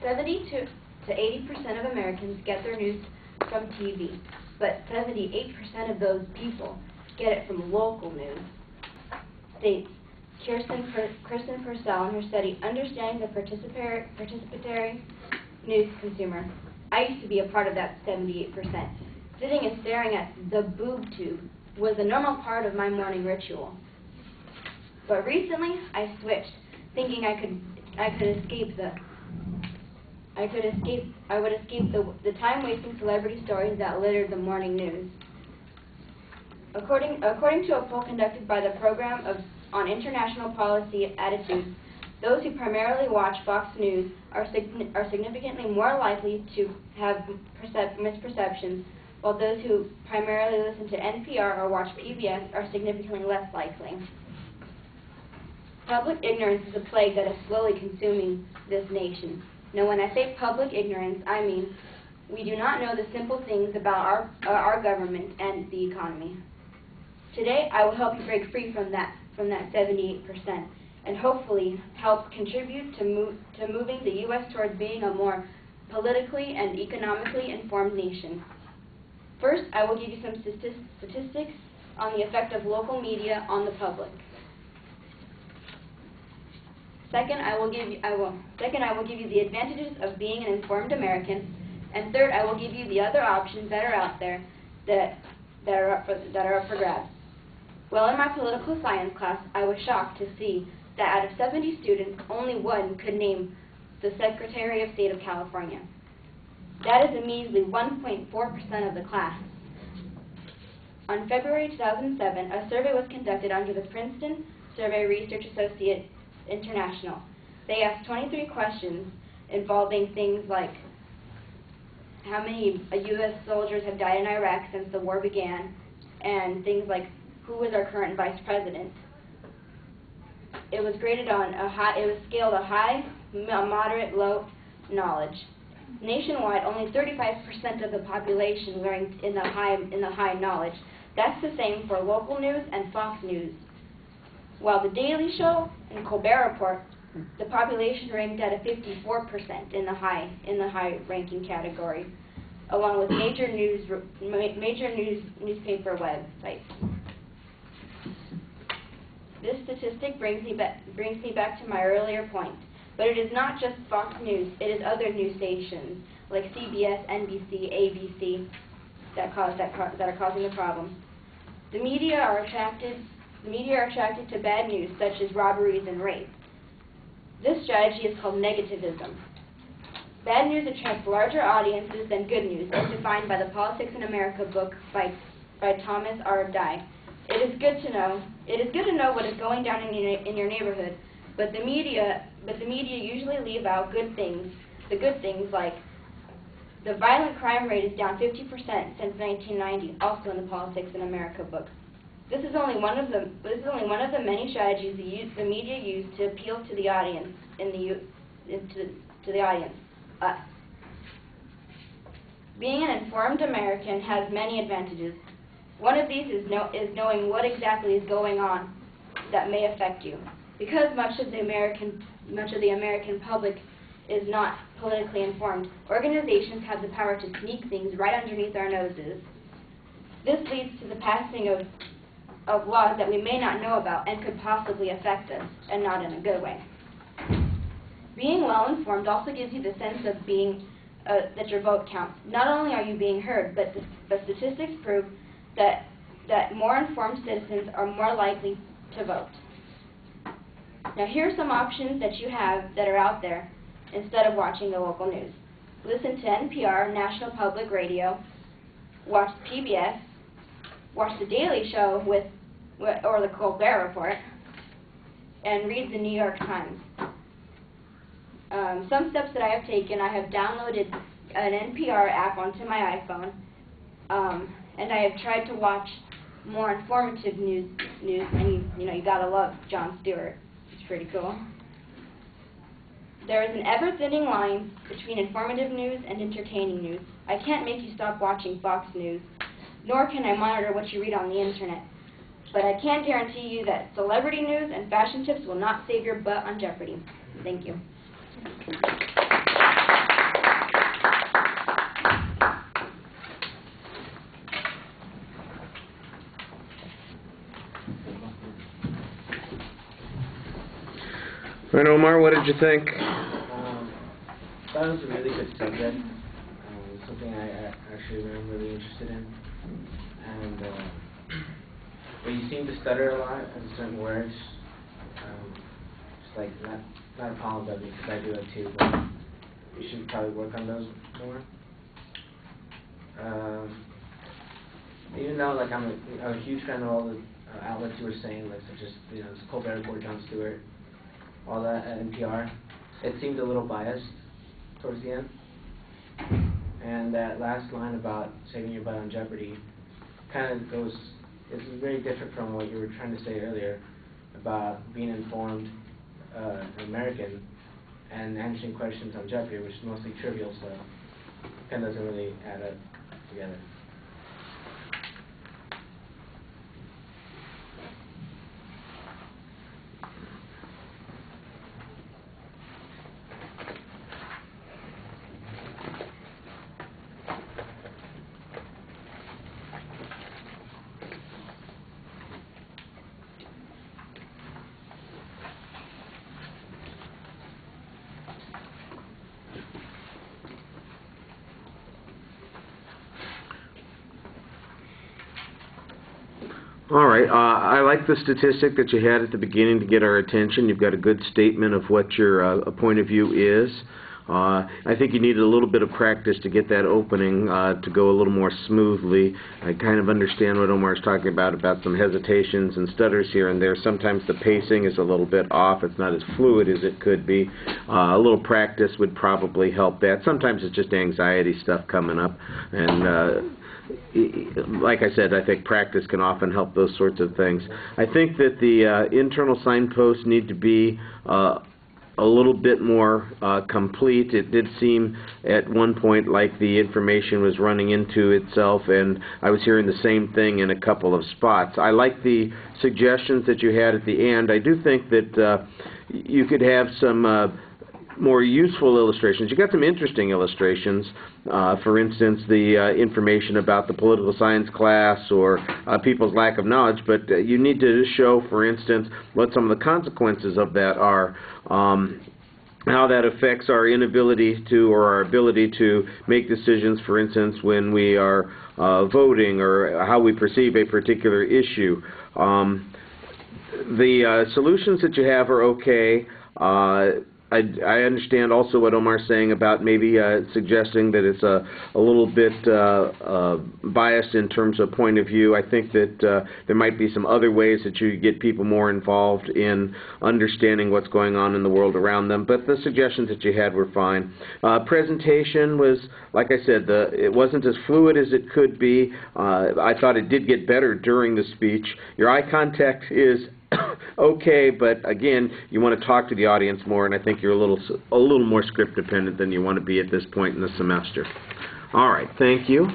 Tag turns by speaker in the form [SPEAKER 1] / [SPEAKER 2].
[SPEAKER 1] 70 to 80% of Americans get their news from TV, but 78% of those people get it from local news. States Kristen Purcell in her study, Understanding the Participatory News Consumer. I used to be a part of that 78%. Sitting and staring at the boob tube was a normal part of my morning ritual. But recently, I switched, thinking I would escape the time-wasting celebrity stories that littered the morning news. According to a poll conducted by the Program on International Policy Attitudes, those who primarily watch Fox News are significantly more likely to have misperceptions, while those who primarily listen to NPR or watch PBS are significantly less likely. Public ignorance is a plague that is slowly consuming this nation. Now, when I say public ignorance, I mean we do not know the simple things about our government and the economy. Today, I will help you break free from that 78% and hopefully help contribute to moving the U.S. towards being a more politically and economically informed nation. First, I will give you some statistics on the effect of local media on the public. Second, I will give you the advantages of being an informed American, and third, I will give you the other options that are out there that are up for grabs. Well, in my political science class, I was shocked to see that out of 70 students, only one could name the Secretary of State of California. That is a measly 1.4% of the class. On February 2007, a survey was conducted under the Princeton Survey Research Associates International. They asked 23 questions involving things like how many U.S. soldiers have died in Iraq since the war began, and things like who was our current vice president. It was graded on it was scaled a high, a moderate, low knowledge. Nationwide, only 35% of the population ranked in the high knowledge. That's the same for local news and Fox News. While The Daily Show and Colbert Report, the population ranked at a 54% in the high ranking category, along with major newspaper websites. This statistic brings me back to my earlier point. But it is not just Fox News, it is other news stations like CBS, NBC, ABC that are causing the problem. The media are attracted to bad news such as robberies and rape. This strategy is called negativism. Bad news attracts larger audiences than good news, as defined by the Politics in America book by Thomas R. Dye. It is good to know what is going down in your neighborhood, but the media usually leave out good things. The good things like the violent crime rate is down 50% since 1990, also in the Politics in America book. This is only one of the many strategies the media use to appeal to the audience us. Being an informed American has many advantages. One of these is knowing what exactly is going on that may affect you. Because much of the American public is not politically informed, organizations have the power to sneak things right underneath our noses. This leads to the passing of laws that we may not know about and could possibly affect us, and not in a good way. Being well informed also gives you the sense of that your vote counts. Not only are you being heard, but the statistics prove that more informed citizens are more likely to vote. Now, here are some options that you have that are out there instead of watching the local news. Listen to NPR, National Public Radio, watch PBS, watch The Daily Show or the Colbert Report, and read the New York Times. Some steps that I have taken: I have downloaded an NPR app onto my iPhone, and I have tried to watch more informative news, and you gotta love Jon Stewart. It's pretty cool. There is an ever-thinning line between informative news and entertaining news. I can't make you stop watching Fox News, nor can I monitor what you read on the internet. But I can guarantee you that celebrity news and fashion tips will not save your butt on Jeopardy. Thank you.
[SPEAKER 2] right, Omar, what did you think?
[SPEAKER 3] That was a really good subject. Something I actually am really interested in. And but you seem to stutter a lot in certain words. Just like not a problem with me because I do it too, but you should probably work on those more. Even though like I'm a huge fan of all the outlets you were saying, like such as Colbert Report, Jon Stewart, all that at NPR, it seemed a little biased towards the end. And that last line about saving your butt on Jeopardy kind of it's very different from what you were trying to say earlier about being informed American and answering questions on Jeopardy, which is mostly trivial stuff. Kind of doesn't really add up together.
[SPEAKER 2] All right. I like the statistic that you had at the beginning to get our attention. You've got a good statement of what your point of view is. I think you need a little bit of practice to get that opening to go a little more smoothly. I kind of understand what Omar's talking about some hesitations and stutters here and there. Sometimes the pacing is a little bit off. It's not as fluid as it could be. A little practice would probably help that. Sometimes it's just anxiety stuff coming up. And like I said, I think practice can often help those sorts of things. I think that the internal signposts need to be a little bit more complete. It did seem at one point like the information was running into itself, and I was hearing the same thing in a couple of spots. I like the suggestions that you had at the end. I do think that you could have some more useful illustrations. You got some interesting illustrations. For instance, the information about the political science class or people's lack of knowledge, but you need to show, for instance, what some of the consequences of that are, how that affects our inability to or our ability to make decisions, for instance, when we are voting, or how we perceive a particular issue. The solutions that you have are okay. I understand also what Omar's saying about maybe suggesting that it's a little bit biased in terms of point of view. I think that there might be some other ways that you get people more involved in understanding what's going on in the world around them, but the suggestions that you had were fine. Presentation was, like I said, it wasn't as fluid as it could be. I thought it did get better during the speech. Your eye contact is okay, but again, you want to talk to the audience more, and I think you're a little more script dependent than you want to be at this point in the semester. All right, thank you.